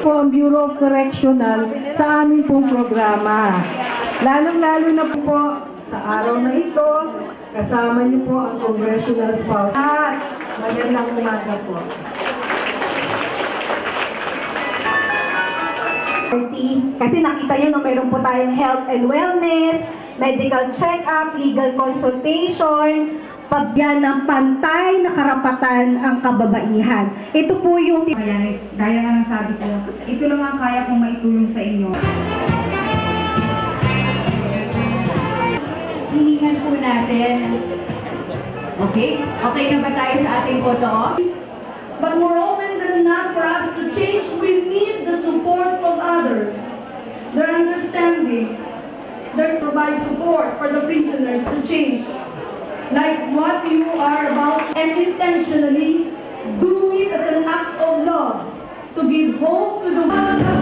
po ang Bureau of Correctional sa aming pong programa. Lalong-lalo na po sa araw na ito, kasama niyo po ang congressional spouse. At magandang umaga po. Kasi nakita nyo na meron po tayong health and wellness, medical check-up, legal consultation, pagyan ng pantay na karapatan ang kababaihan. Ito po yung... Kaya, gaya nga ng sabi ko, ito lang ang kaya kong maitulong sa inyo. Hiningan po natin. Okay? Okay na ba tayo sa ating photo? But more often than not, for us to change, we need the support of others. Their understanding, their provide support for the prisoners to change. Like what you are about, and intentionally do it as an act of love to give hope to the world.